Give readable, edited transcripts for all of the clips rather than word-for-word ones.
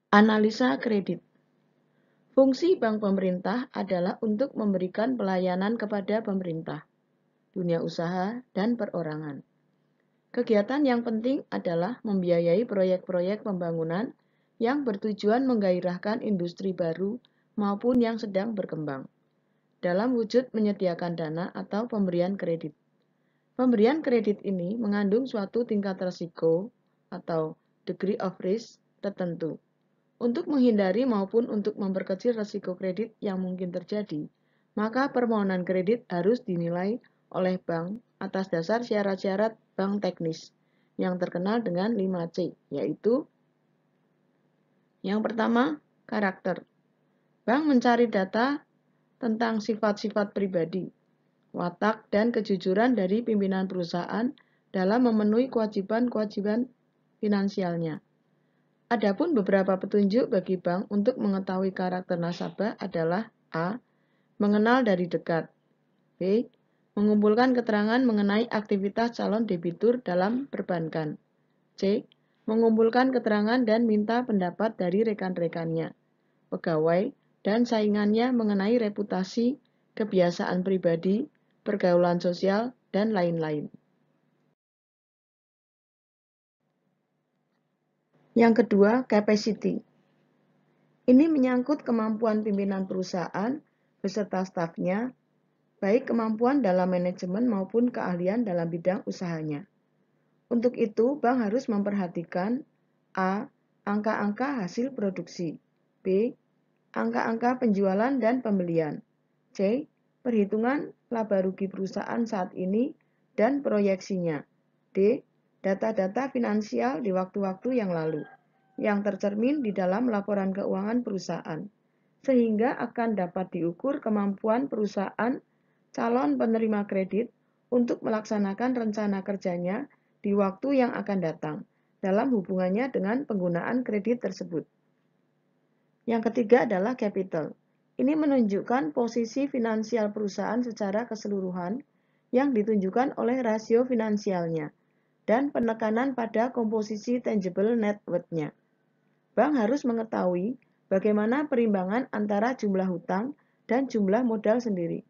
Analisa kredit. Fungsi bank pemerintah adalah untuk memberikan pelayanan kepada pemerintah, dunia usaha, dan perorangan. Kegiatan yang penting adalah membiayai proyek-proyek pembangunan yang bertujuan menggairahkan industri baru maupun yang sedang berkembang, dalam wujud menyediakan dana atau pemberian kredit. Pemberian kredit ini mengandung suatu tingkat risiko atau degree of risk tertentu. Untuk menghindari maupun untuk memperkecil risiko kredit yang mungkin terjadi, maka permohonan kredit harus dinilai oleh bank atas dasar syarat-syarat bank teknis yang terkenal dengan 5C, yaitu yang pertama, karakter. Bank mencari data tentang sifat-sifat pribadi, watak, dan kejujuran dari pimpinan perusahaan dalam memenuhi kewajiban-kewajiban finansialnya. Adapun beberapa petunjuk bagi bank untuk mengetahui karakter nasabah adalah A. Mengenal dari dekat. B. Mengumpulkan keterangan mengenai aktivitas calon debitur dalam perbankan. C. Mengumpulkan keterangan dan minta pendapat dari rekan-rekannya, pegawai, dan saingannya mengenai reputasi, kebiasaan pribadi, pergaulan sosial, dan lain-lain. Yang kedua, capacity. Ini menyangkut kemampuan pimpinan perusahaan beserta stafnya, baik kemampuan dalam manajemen maupun keahlian dalam bidang usahanya. Untuk itu, bank harus memperhatikan A. Angka-angka hasil produksi, B. Angka-angka penjualan dan pembelian, C. Perhitungan laba rugi perusahaan saat ini dan proyeksinya, D. Data-data finansial di waktu-waktu yang lalu, yang tercermin di dalam laporan keuangan perusahaan, sehingga akan dapat diukur kemampuan perusahaan calon penerima kredit untuk melaksanakan rencana kerjanya di waktu yang akan datang dalam hubungannya dengan penggunaan kredit tersebut. Yang ketiga adalah capital. Ini menunjukkan posisi finansial perusahaan secara keseluruhan yang ditunjukkan oleh rasio finansialnya dan penekanan pada komposisi tangible net worth-nya. Bank harus mengetahui bagaimana perimbangan antara jumlah hutang dan jumlah modal sendiri.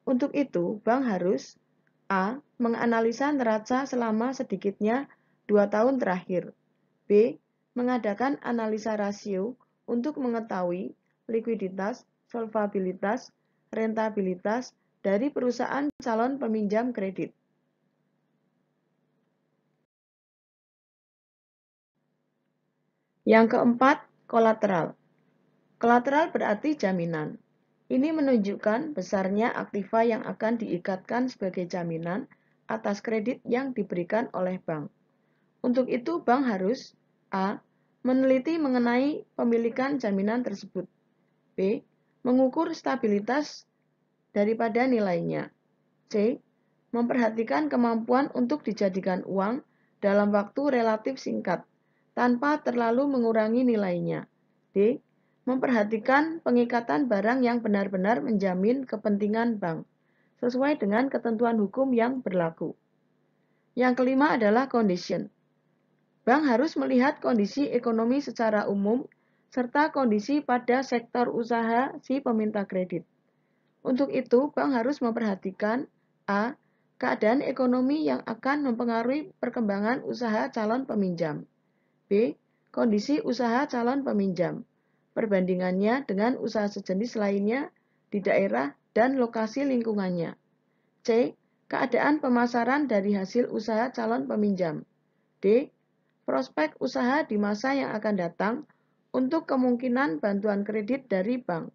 Untuk itu, bank harus A. Menganalisa neraca selama sedikitnya 2 tahun terakhir. B. Mengadakan analisa rasio untuk mengetahui likuiditas, solvabilitas, rentabilitas dari perusahaan calon peminjam kredit. Yang keempat, kolateral. Kolateral berarti jaminan. Ini menunjukkan besarnya aktiva yang akan diikatkan sebagai jaminan atas kredit yang diberikan oleh bank. Untuk itu, bank harus A. Meneliti mengenai pemilikan jaminan tersebut. B. Mengukur stabilitas daripada nilainya. C. Memperhatikan kemampuan untuk dijadikan uang dalam waktu relatif singkat, tanpa terlalu mengurangi nilainya. D. Memperhatikan pengikatan barang yang benar-benar menjamin kepentingan bank, sesuai dengan ketentuan hukum yang berlaku. Yang kelima adalah condition. Bank harus melihat kondisi ekonomi secara umum, serta kondisi pada sektor usaha si peminta kredit. Untuk itu, bank harus memperhatikan A. Keadaan ekonomi yang akan mempengaruhi perkembangan usaha calon peminjam. B. Kondisi usaha calon peminjam, perbandingannya dengan usaha sejenis lainnya di daerah dan lokasi lingkungannya. C. Keadaan pemasaran dari hasil usaha calon peminjam. D. Prospek usaha di masa yang akan datang untuk kemungkinan bantuan kredit dari bank.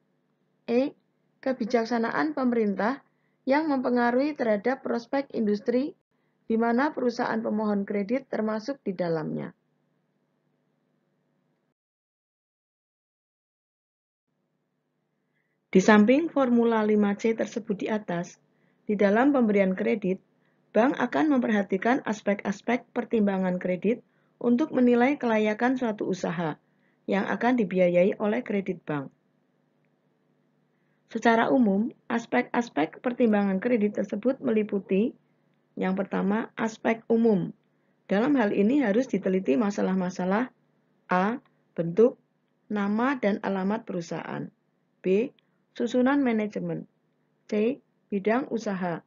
E. Kebijaksanaan pemerintah yang mempengaruhi terhadap prospek industri di mana perusahaan pemohon kredit termasuk di dalamnya. Di samping formula 5C tersebut di atas, di dalam pemberian kredit, bank akan memperhatikan aspek-aspek pertimbangan kredit untuk menilai kelayakan suatu usaha yang akan dibiayai oleh kredit bank. Secara umum, aspek-aspek pertimbangan kredit tersebut meliputi yang pertama, aspek umum. Dalam hal ini harus diteliti masalah-masalah A. Bentuk, nama dan alamat perusahaan. B. Susunan manajemen. C. Bidang usaha.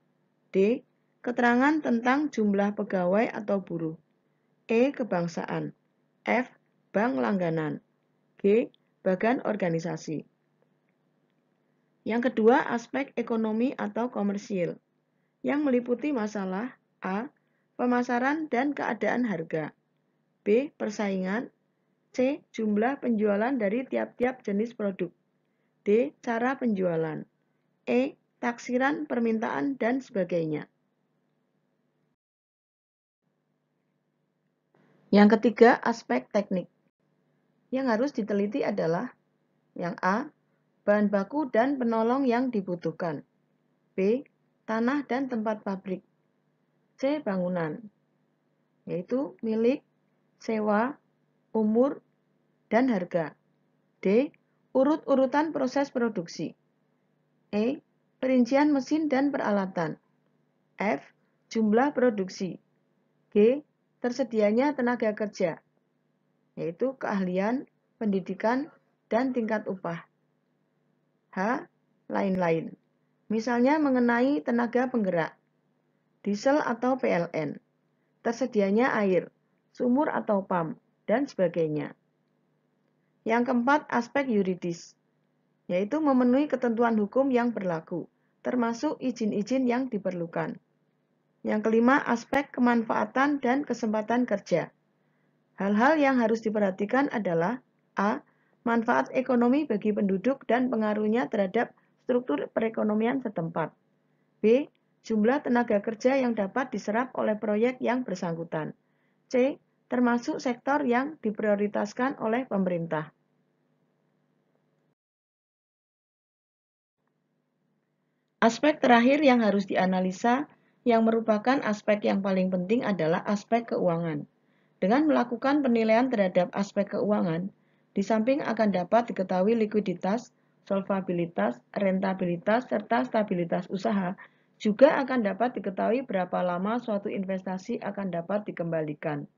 D. Keterangan tentang jumlah pegawai atau buruh. E. Kebangsaan. F. Bank langganan. G. Bagan organisasi. Yang kedua, aspek ekonomi atau komersil, yang meliputi masalah A. Pemasaran dan keadaan harga. B. Persaingan. C. Jumlah penjualan dari tiap-tiap jenis produk. D. Cara penjualan. E. Taksiran permintaan dan sebagainya. Yang ketiga, aspek teknik. Yang harus diteliti adalah yang A. Bahan baku dan penolong yang dibutuhkan. B. Tanah dan tempat pabrik. C. Bangunan, yaitu milik, sewa, umur, dan harga. D. Urut-urutan proses produksi. E. Perincian mesin dan peralatan. F. Jumlah produksi. G. Tersedianya tenaga kerja, yaitu keahlian, pendidikan, dan tingkat upah. H. Lain-lain. Misalnya mengenai tenaga penggerak, diesel atau PLN, tersedianya air, sumur atau pam, dan sebagainya. Yang keempat, aspek yuridis, yaitu memenuhi ketentuan hukum yang berlaku, termasuk izin-izin yang diperlukan. Yang kelima, aspek kemanfaatan dan kesempatan kerja. Hal-hal yang harus diperhatikan adalah A. Manfaat ekonomi bagi penduduk dan pengaruhnya terhadap struktur perekonomian setempat. B. Jumlah tenaga kerja yang dapat diserap oleh proyek yang bersangkutan. C. Termasuk sektor yang diprioritaskan oleh pemerintah. Aspek terakhir yang harus dianalisa, yang merupakan aspek yang paling penting adalah aspek keuangan. Dengan melakukan penilaian terhadap aspek keuangan, di samping akan dapat diketahui likuiditas, solvabilitas, rentabilitas, serta stabilitas usaha, juga akan dapat diketahui berapa lama suatu investasi akan dapat dikembalikan.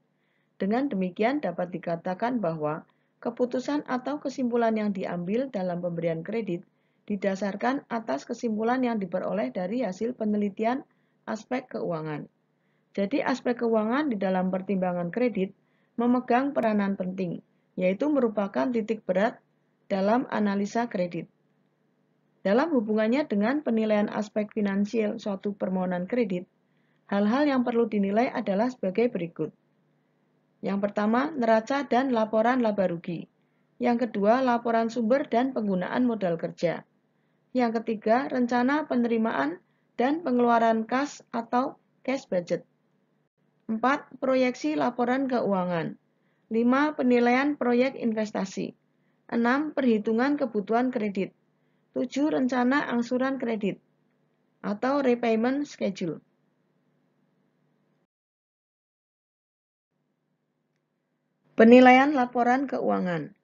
Dengan demikian dapat dikatakan bahwa keputusan atau kesimpulan yang diambil dalam pemberian kredit didasarkan atas kesimpulan yang diperoleh dari hasil penelitian aspek keuangan. Jadi aspek keuangan di dalam pertimbangan kredit memegang peranan penting, yaitu merupakan titik berat dalam analisa kredit. Dalam hubungannya dengan penilaian aspek finansial suatu permohonan kredit, hal-hal yang perlu dinilai adalah sebagai berikut. Yang pertama, neraca dan laporan laba rugi. Yang kedua, laporan sumber dan penggunaan modal kerja. Yang ketiga, rencana penerimaan dan pengeluaran kas atau cash budget. 4. Proyeksi laporan keuangan. 5. Penilaian proyek investasi. 6. Perhitungan kebutuhan kredit. 7. Rencana angsuran kredit atau repayment schedule. Penilaian laporan keuangan.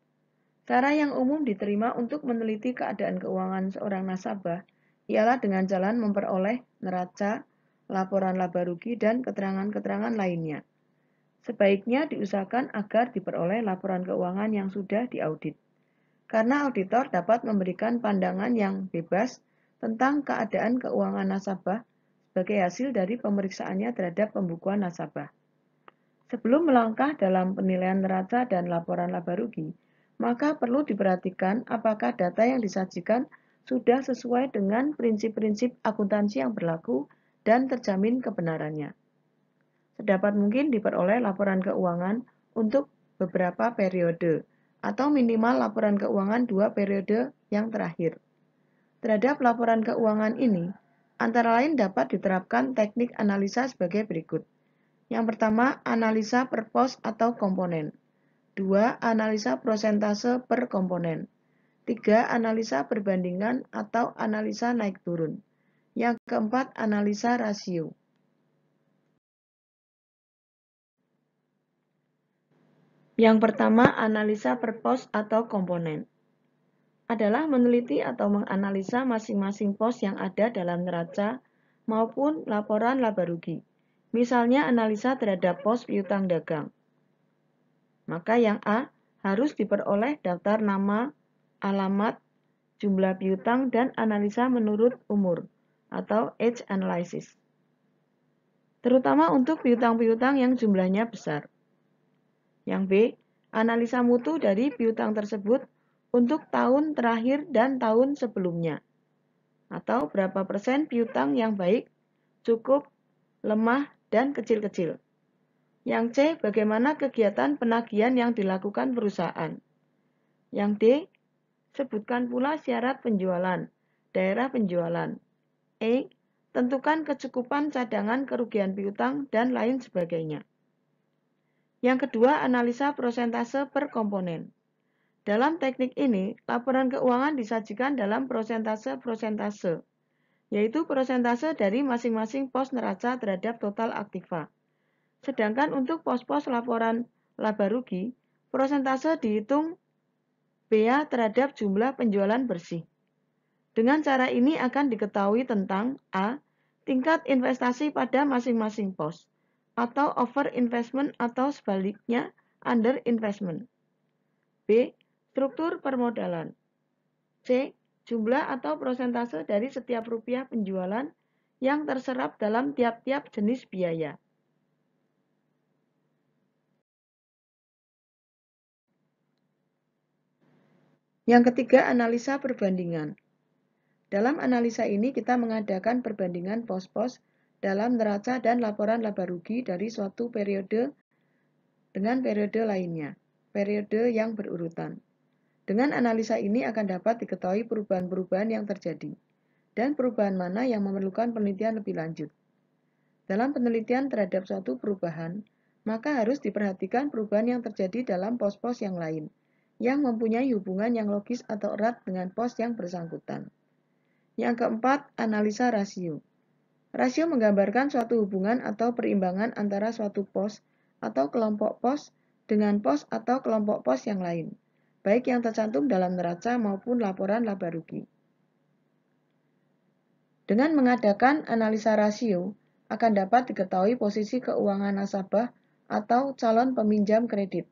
Cara yang umum diterima untuk meneliti keadaan keuangan seorang nasabah ialah dengan jalan memperoleh neraca, laporan laba rugi, dan keterangan-keterangan lainnya. Sebaiknya diusahakan agar diperoleh laporan keuangan yang sudah diaudit, karena auditor dapat memberikan pandangan yang bebas tentang keadaan keuangan nasabah sebagai hasil dari pemeriksaannya terhadap pembukuan nasabah. Sebelum melangkah dalam penilaian neraca dan laporan laba rugi, maka perlu diperhatikan apakah data yang disajikan sudah sesuai dengan prinsip-prinsip akuntansi yang berlaku dan terjamin kebenarannya. Sedapat mungkin diperoleh laporan keuangan untuk beberapa periode, atau minimal laporan keuangan 2 periode yang terakhir. Terhadap laporan keuangan ini, antara lain dapat diterapkan teknik analisa sebagai berikut. Yang pertama, analisa per pos atau komponen. 2. Analisa prosentase per komponen. 3. Analisa perbandingan atau analisa naik turun. Yang keempat, analisa rasio. Yang pertama, analisa per pos atau komponen adalah meneliti atau menganalisa masing-masing pos yang ada dalam neraca maupun laporan laba rugi. Misalnya analisa terhadap pos piutang dagang. Maka yang A, harus diperoleh daftar nama, alamat, jumlah piutang, dan analisa menurut umur atau age analysis. Terutama untuk piutang-piutang yang jumlahnya besar. Yang B, analisa mutu dari piutang tersebut untuk tahun terakhir dan tahun sebelumnya. Atau berapa persen piutang yang baik, cukup, lemah, dan kecil-kecil. Yang C, bagaimana kegiatan penagihan yang dilakukan perusahaan. Yang D, sebutkan pula syarat penjualan, daerah penjualan. E, tentukan kecukupan cadangan kerugian piutang, dan lain sebagainya. Yang kedua, analisa persentase per komponen. Dalam teknik ini, laporan keuangan disajikan dalam persentase-persentase, yaitu persentase dari masing-masing pos neraca terhadap total aktiva. Sedangkan untuk pos-pos laporan laba rugi, persentase dihitung BA terhadap jumlah penjualan bersih. Dengan cara ini akan diketahui tentang A, tingkat investasi pada masing-masing pos, atau over investment atau sebaliknya under investment. B, struktur permodalan. C, jumlah atau persentase dari setiap rupiah penjualan yang terserap dalam tiap-tiap jenis biaya. Yang ketiga, analisa perbandingan. Dalam analisa ini kita mengadakan perbandingan pos-pos dalam neraca dan laporan laba rugi dari suatu periode dengan periode lainnya, periode yang berurutan. Dengan analisa ini akan dapat diketahui perubahan-perubahan yang terjadi dan perubahan mana yang memerlukan penelitian lebih lanjut. Dalam penelitian terhadap suatu perubahan, maka harus diperhatikan perubahan yang terjadi dalam pos-pos yang lain, yang mempunyai hubungan yang logis atau erat dengan pos yang bersangkutan. Yang keempat, analisa rasio. Rasio menggambarkan suatu hubungan atau perimbangan antara suatu pos atau kelompok pos dengan pos atau kelompok pos yang lain, baik yang tercantum dalam neraca maupun laporan laba rugi. Dengan mengadakan analisa rasio, akan dapat diketahui posisi keuangan nasabah atau calon peminjam kredit.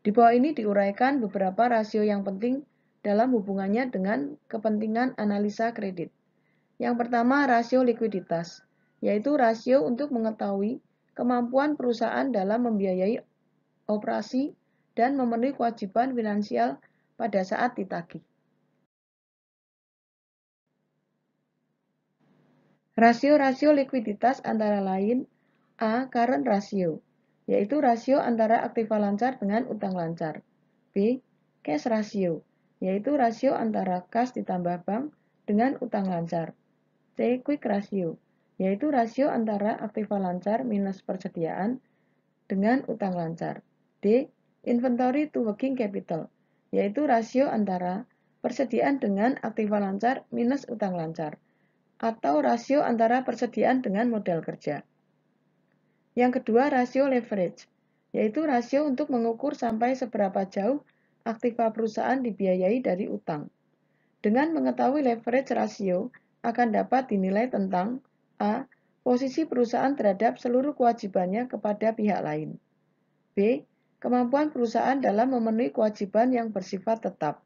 Di bawah ini diuraikan beberapa rasio yang penting dalam hubungannya dengan kepentingan analisa kredit. Yang pertama, rasio likuiditas, yaitu rasio untuk mengetahui kemampuan perusahaan dalam membiayai operasi dan memenuhi kewajiban finansial pada saat ditagih. Rasio-rasio likuiditas antara lain A. Current ratio, yaitu rasio antara aktiva lancar dengan utang lancar. B. Cash ratio, yaitu rasio antara kas ditambah bank dengan utang lancar. C. Quick ratio, yaitu rasio antara aktiva lancar minus persediaan dengan utang lancar. D. Inventory to working capital, yaitu rasio antara persediaan dengan aktiva lancar minus utang lancar, atau rasio antara persediaan dengan modal kerja. Yang kedua, rasio leverage, yaitu rasio untuk mengukur sampai seberapa jauh aktiva perusahaan dibiayai dari utang. Dengan mengetahui leverage rasio, akan dapat dinilai tentang A. Posisi perusahaan terhadap seluruh kewajibannya kepada pihak lain. B. Kemampuan perusahaan dalam memenuhi kewajiban yang bersifat tetap.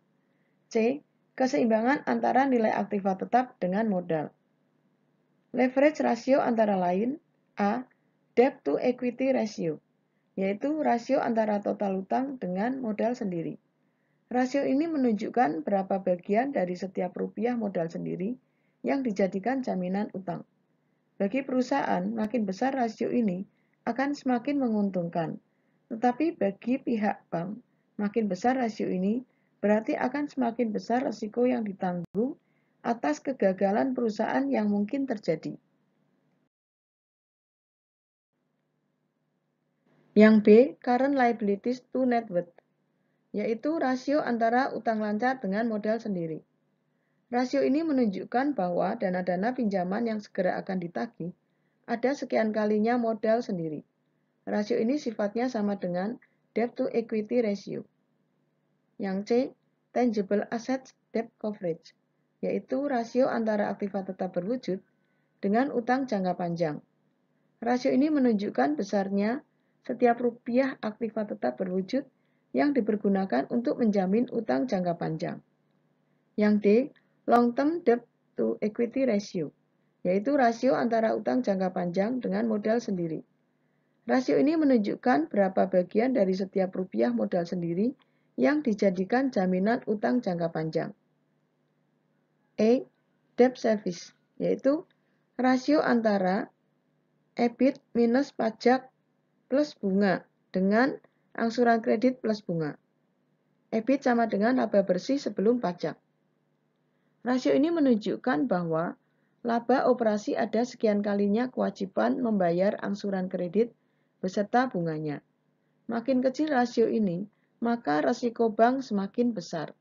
C. Keseimbangan antara nilai aktiva tetap dengan modal. Leverage ratio antara lain A. Debt to equity ratio, yaitu rasio antara total utang dengan modal sendiri. Rasio ini menunjukkan berapa bagian dari setiap rupiah modal sendiri yang dijadikan jaminan utang. Bagi perusahaan, makin besar rasio ini akan semakin menguntungkan. Tetapi bagi pihak bank, makin besar rasio ini berarti akan semakin besar risiko yang ditanggung atas kegagalan perusahaan yang mungkin terjadi. Yang B, current liabilities to net worth, yaitu rasio antara utang lancar dengan modal sendiri. Rasio ini menunjukkan bahwa dana-dana pinjaman yang segera akan ditagih ada sekian kalinya modal sendiri. Rasio ini sifatnya sama dengan debt to equity ratio. Yang C, tangible assets debt coverage, yaitu rasio antara aktiva tetap berwujud dengan utang jangka panjang. Rasio ini menunjukkan besarnya setiap rupiah aktiva tetap berwujud yang dipergunakan untuk menjamin utang jangka panjang. Yang D, long term debt to equity ratio, yaitu rasio antara utang jangka panjang dengan modal sendiri. Rasio ini menunjukkan berapa bagian dari setiap rupiah modal sendiri yang dijadikan jaminan utang jangka panjang. E, debt service, yaitu rasio antara EBIT minus pajak plus bunga dengan angsuran kredit plus bunga. EBIT sama dengan laba bersih sebelum pajak. Rasio ini menunjukkan bahwa laba operasi ada sekian kalinya kewajiban membayar angsuran kredit beserta bunganya. Makin kecil rasio ini, maka risiko bank semakin besar.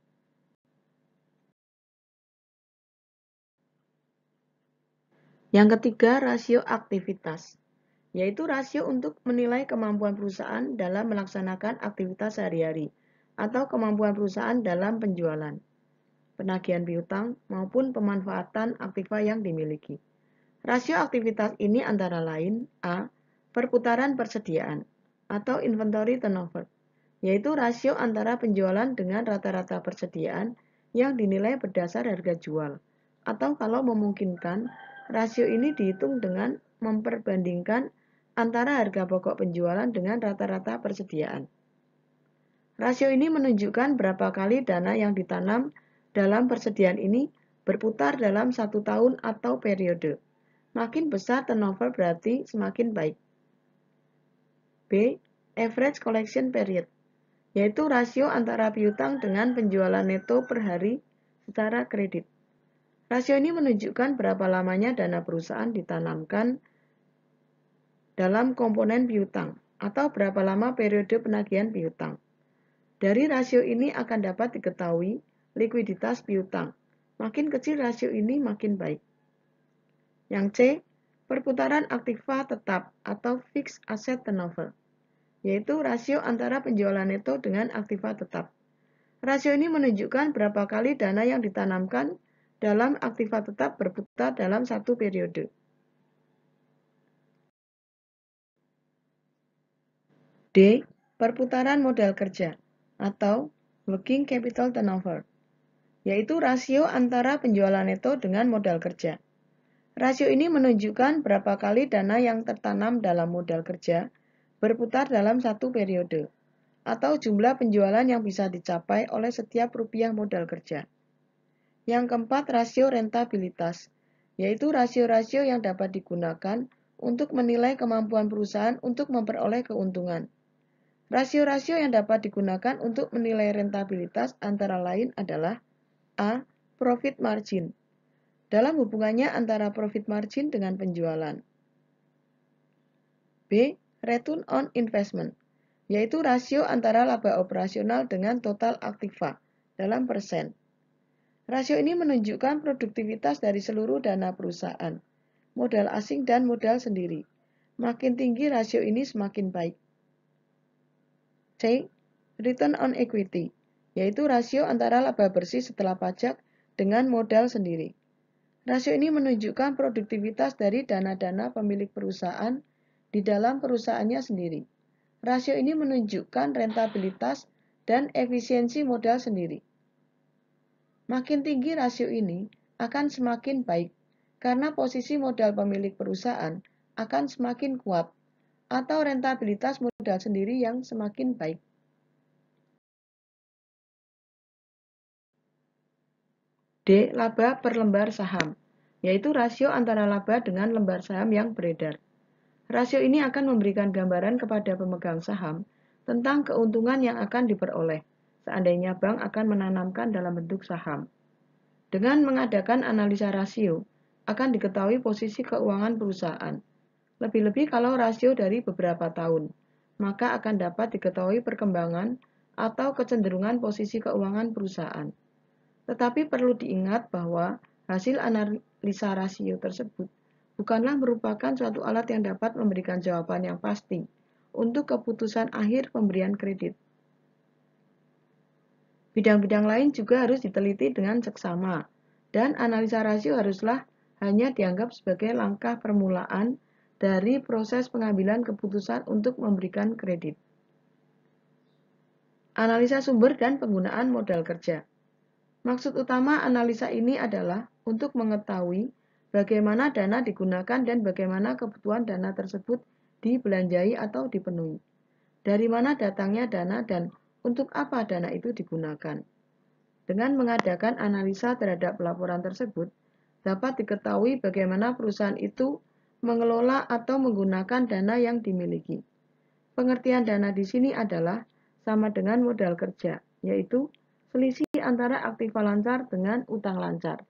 Yang ketiga, rasio aktivitas, yaitu rasio untuk menilai kemampuan perusahaan dalam melaksanakan aktivitas sehari-hari atau kemampuan perusahaan dalam penjualan, penagihan piutang, maupun pemanfaatan aktiva yang dimiliki. Rasio aktivitas ini antara lain A. Perputaran persediaan atau inventory turnover, yaitu rasio antara penjualan dengan rata-rata persediaan yang dinilai berdasar harga jual, atau kalau memungkinkan, rasio ini dihitung dengan memperbandingkan antara harga pokok penjualan dengan rata-rata persediaan. Rasio ini menunjukkan berapa kali dana yang ditanam dalam persediaan ini berputar dalam 1 tahun atau periode. Makin besar turnover berarti semakin baik. B. Average collection period, yaitu rasio antara piutang dengan penjualan neto per hari secara kredit. Rasio ini menunjukkan berapa lamanya dana perusahaan ditanamkan dalam komponen piutang atau berapa lama periode penagihan piutang. Dari rasio ini akan dapat diketahui likuiditas piutang. Makin kecil rasio ini makin baik. Yang C, perputaran aktiva tetap atau fixed asset turnover, yaitu rasio antara penjualan neto dengan aktiva tetap. Rasio ini menunjukkan berapa kali dana yang ditanamkan dalam aktiva tetap berputar dalam satu periode. D. Perputaran modal kerja atau working capital turnover, yaitu rasio antara penjualan neto dengan modal kerja. Rasio ini menunjukkan berapa kali dana yang tertanam dalam modal kerja berputar dalam satu periode, atau jumlah penjualan yang bisa dicapai oleh setiap rupiah modal kerja. Yang keempat, rasio rentabilitas, yaitu rasio-rasio yang dapat digunakan untuk menilai kemampuan perusahaan untuk memperoleh keuntungan. Rasio-rasio yang dapat digunakan untuk menilai rentabilitas antara lain adalah A. Profit margin, dalam hubungannya antara profit margin dengan penjualan. B. Return on investment, yaitu rasio antara laba operasional dengan total aktiva dalam persen. Rasio ini menunjukkan produktivitas dari seluruh dana perusahaan, modal asing dan modal sendiri. Makin tinggi rasio ini semakin baik. C. Return on equity, yaitu rasio antara laba bersih setelah pajak dengan modal sendiri. Rasio ini menunjukkan produktivitas dari dana-dana pemilik perusahaan di dalam perusahaannya sendiri. Rasio ini menunjukkan rentabilitas dan efisiensi modal sendiri. Makin tinggi rasio ini akan semakin baik karena posisi modal pemilik perusahaan akan semakin kuat atau rentabilitas modal sendiri yang semakin baik. D. Laba per lembar saham, yaitu rasio antara laba dengan lembar saham yang beredar. Rasio ini akan memberikan gambaran kepada pemegang saham tentang keuntungan yang akan diperoleh seandainya bank akan menanamkan dalam bentuk saham. Dengan mengadakan analisa rasio, akan diketahui posisi keuangan perusahaan. Lebih-lebih kalau rasio dari beberapa tahun, maka akan dapat diketahui perkembangan atau kecenderungan posisi keuangan perusahaan. Tetapi perlu diingat bahwa hasil analisa rasio tersebut bukanlah merupakan suatu alat yang dapat memberikan jawaban yang pasti untuk keputusan akhir pemberian kredit. Bidang-bidang lain juga harus diteliti dengan seksama, dan analisa rasio haruslah hanya dianggap sebagai langkah permulaan dari proses pengambilan keputusan untuk memberikan kredit. Analisa sumber dan penggunaan modal kerja. Maksud utama analisa ini adalah untuk mengetahui bagaimana dana digunakan dan bagaimana kebutuhan dana tersebut dibelanjai atau dipenuhi. Dari mana datangnya dana dan untuk apa dana itu digunakan. Dengan mengadakan analisa terhadap laporan tersebut, dapat diketahui bagaimana perusahaan itu mengelola atau menggunakan dana yang dimiliki. Pengertian dana di sini adalah sama dengan modal kerja, yaitu selisih antara aktiva lancar dengan utang lancar.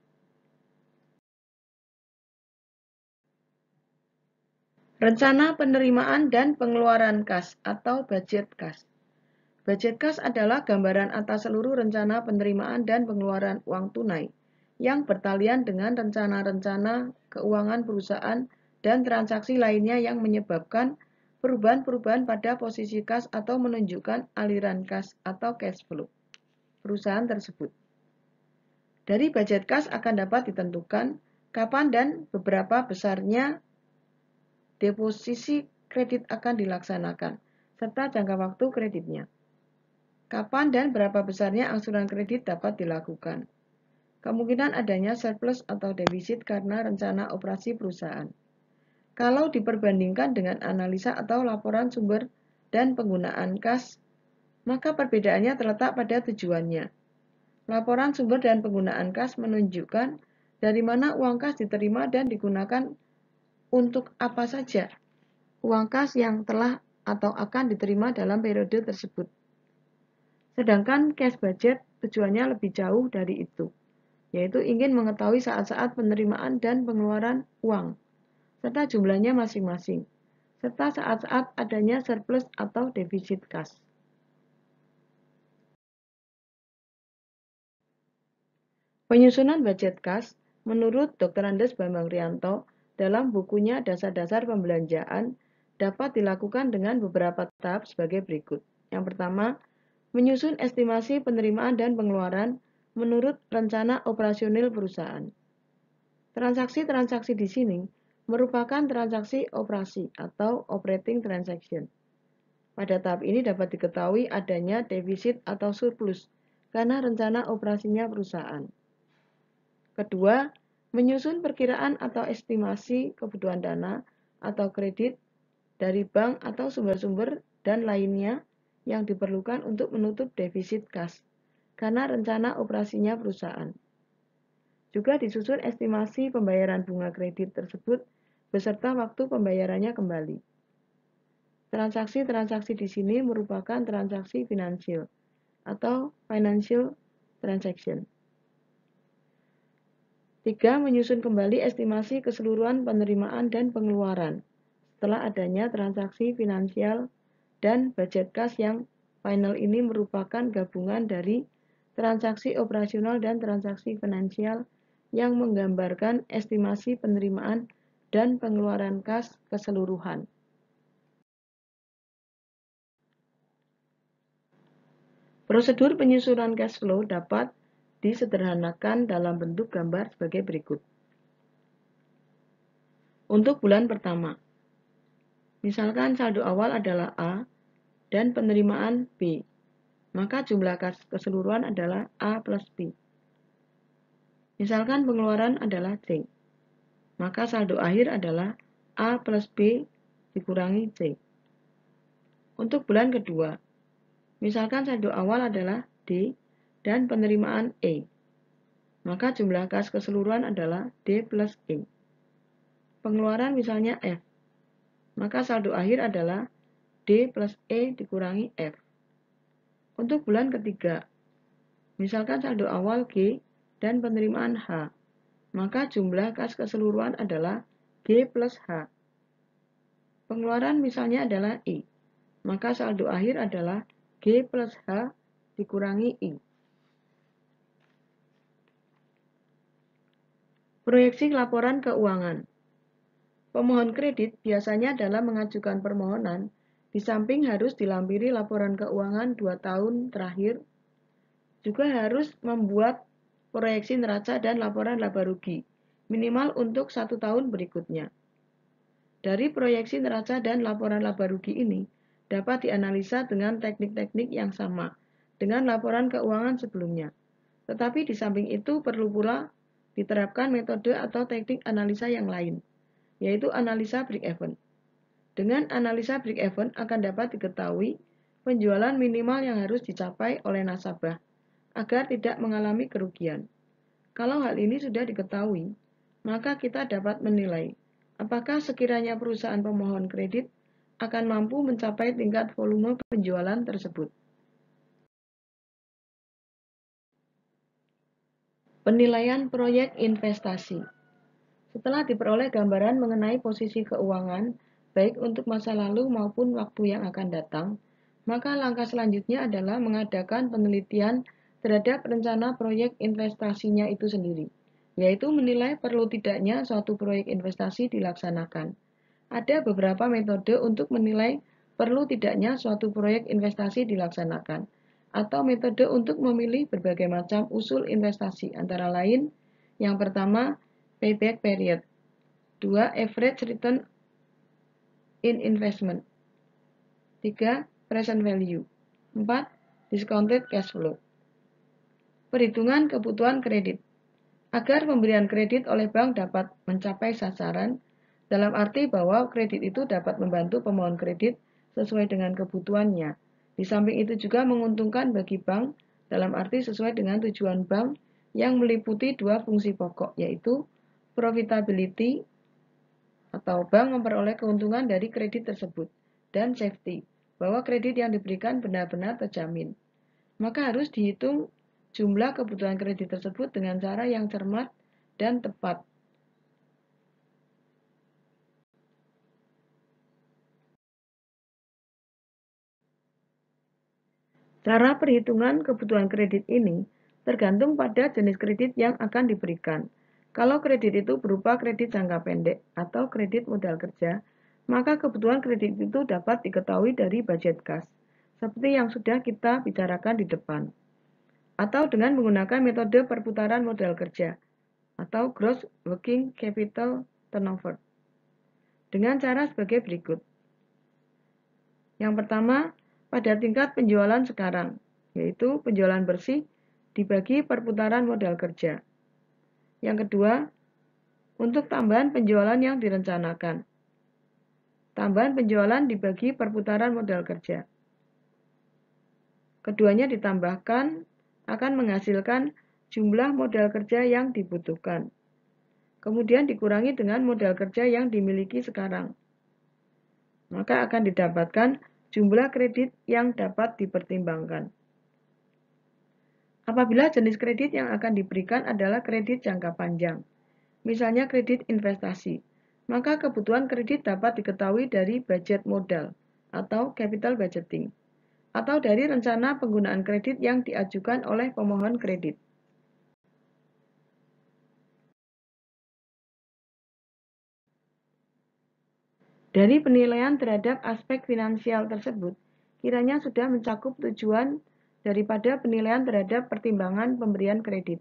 Rencana penerimaan dan pengeluaran kas atau budget kas. Budget kas adalah gambaran atas seluruh rencana penerimaan dan pengeluaran uang tunai yang bertalian dengan rencana-rencana keuangan perusahaan dan transaksi lainnya yang menyebabkan perubahan-perubahan pada posisi kas atau menunjukkan aliran kas atau cash flow perusahaan tersebut. Dari budget kas akan dapat ditentukan kapan dan beberapa besarnya deposisi kredit akan dilaksanakan, serta jangka waktu kreditnya. Kapan dan berapa besarnya angsuran kredit dapat dilakukan. Kemungkinan adanya surplus atau defisit karena rencana operasi perusahaan. Kalau diperbandingkan dengan analisa atau laporan sumber dan penggunaan kas, maka perbedaannya terletak pada tujuannya. Laporan sumber dan penggunaan kas menunjukkan dari mana uang kas diterima dan digunakan untuk apa saja uang kas yang telah atau akan diterima dalam periode tersebut. Sedangkan cash budget tujuannya lebih jauh dari itu, yaitu ingin mengetahui saat-saat penerimaan dan pengeluaran uang, serta jumlahnya masing-masing, serta saat-saat adanya surplus atau defisit kas. Penyusunan budget kas, menurut Dr. Andes Bambang Rianto, dalam bukunya Dasar-Dasar Pembelanjaan, dapat dilakukan dengan beberapa tahap sebagai berikut. Yang pertama, menyusun estimasi penerimaan dan pengeluaran menurut rencana operasional perusahaan. Transaksi-transaksi di sini merupakan transaksi operasi atau operating transaction. Pada tahap ini dapat diketahui adanya defisit atau surplus karena rencana operasinya perusahaan. Kedua, menyusun perkiraan atau estimasi kebutuhan dana atau kredit dari bank atau sumber-sumber dan lainnya yang diperlukan untuk menutup defisit kas karena rencana operasinya perusahaan. Juga disusun estimasi pembayaran bunga kredit tersebut beserta waktu pembayarannya kembali. Transaksi-transaksi di sini merupakan transaksi finansial atau financial transaction. 3. Menyusun kembali estimasi keseluruhan penerimaan dan pengeluaran setelah adanya transaksi finansial dan budget kas yang final ini merupakan gabungan dari transaksi operasional dan transaksi finansial yang menggambarkan estimasi penerimaan dan pengeluaran kas keseluruhan. Prosedur penyusunan cash flow dapat disederhanakan dalam bentuk gambar sebagai berikut. Untuk bulan pertama, misalkan saldo awal adalah A dan penerimaan B, maka jumlah kas keseluruhan adalah A plus B. Misalkan pengeluaran adalah C, maka saldo akhir adalah A plus B dikurangi C. Untuk bulan kedua, misalkan saldo awal adalah D dan penerimaan E, maka jumlah kas keseluruhan adalah D plus E. Pengeluaran misalnya F, maka saldo akhir adalah D plus E dikurangi F. Untuk bulan ketiga, misalkan saldo awal G dan penerimaan H, maka jumlah kas keseluruhan adalah G plus H. Pengeluaran misalnya adalah I, maka saldo akhir adalah G plus H dikurangi I. Proyeksi laporan keuangan. Pemohon kredit biasanya dalam mengajukan permohonan, di samping harus dilampiri laporan keuangan 2 tahun terakhir, juga harus membuat proyeksi neraca dan laporan laba rugi, minimal untuk 1 tahun berikutnya. Dari proyeksi neraca dan laporan laba rugi ini dapat dianalisa dengan teknik-teknik yang sama dengan laporan keuangan sebelumnya. Tetapi di samping itu perlu pula diterapkan metode atau teknik analisa yang lain, yaitu analisa break-even. Dengan analisa break-even akan dapat diketahui penjualan minimal yang harus dicapai oleh nasabah agar tidak mengalami kerugian. Kalau hal ini sudah diketahui, maka kita dapat menilai apakah sekiranya perusahaan pemohon kredit akan mampu mencapai tingkat volume penjualan tersebut. Penilaian proyek investasi. Setelah diperoleh gambaran mengenai posisi keuangan, baik untuk masa lalu maupun waktu yang akan datang, maka langkah selanjutnya adalah mengadakan penelitian terhadap rencana proyek investasinya itu sendiri, yaitu menilai perlu tidaknya suatu proyek investasi dilaksanakan. Ada beberapa metode untuk menilai perlu tidaknya suatu proyek investasi dilaksanakan, atau metode untuk memilih berbagai macam usul investasi, antara lain, yang pertama, payback period, 2. Average return in investment, 3. Present value, 4. Discounted cash flow. Perhitungan kebutuhan kredit. Agar pemberian kredit oleh bank dapat mencapai sasaran, dalam arti bahwa kredit itu dapat membantu pemohon kredit sesuai dengan kebutuhannya. Di samping itu juga menguntungkan bagi bank, dalam arti sesuai dengan tujuan bank yang meliputi dua fungsi pokok, yaitu profitability atau bank memperoleh keuntungan dari kredit tersebut, dan safety, bahwa kredit yang diberikan benar-benar terjamin. Maka harus dihitung jumlah kebutuhan kredit tersebut dengan cara yang cermat dan tepat. Cara perhitungan kebutuhan kredit ini tergantung pada jenis kredit yang akan diberikan. Kalau kredit itu berupa kredit jangka pendek atau kredit modal kerja, maka kebutuhan kredit itu dapat diketahui dari budget kas, seperti yang sudah kita bicarakan di depan, atau dengan menggunakan metode perputaran modal kerja atau gross working capital turnover, dengan cara sebagai berikut. Yang pertama, pada tingkat penjualan sekarang, yaitu penjualan bersih dibagi perputaran modal kerja. Yang kedua, untuk tambahan penjualan yang direncanakan. Tambahan penjualan dibagi perputaran modal kerja. Keduanya ditambahkan akan menghasilkan jumlah modal kerja yang dibutuhkan. Kemudian dikurangi dengan modal kerja yang dimiliki sekarang. Maka akan didapatkan jumlah kredit yang dapat dipertimbangkan. Apabila jenis kredit yang akan diberikan adalah kredit jangka panjang, misalnya kredit investasi, maka kebutuhan kredit dapat diketahui dari budget modal atau capital budgeting, atau dari rencana penggunaan kredit yang diajukan oleh pemohon kredit. Dari penilaian terhadap aspek finansial tersebut, kiranya sudah mencakup tujuan daripada penilaian terhadap pertimbangan pemberian kredit,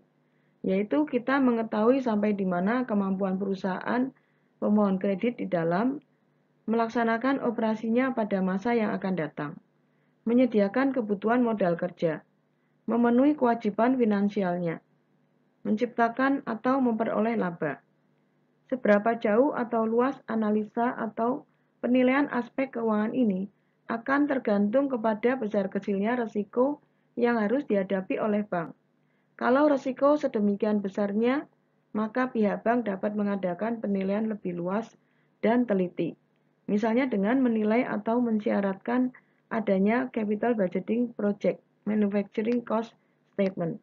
yaitu kita mengetahui sampai di mana kemampuan perusahaan pemohon kredit di dalam melaksanakan operasinya pada masa yang akan datang, menyediakan kebutuhan modal kerja, memenuhi kewajiban finansialnya, menciptakan atau memperoleh laba. Seberapa jauh atau luas analisa atau penilaian aspek keuangan ini akan tergantung kepada besar kecilnya risiko yang harus dihadapi oleh bank. Kalau risiko sedemikian besarnya, maka pihak bank dapat mengadakan penilaian lebih luas dan teliti. Misalnya dengan menilai atau mensyaratkan adanya capital budgeting project, manufacturing cost statement.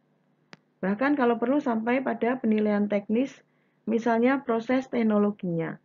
Bahkan kalau perlu sampai pada penilaian teknis, misalnya proses teknologinya,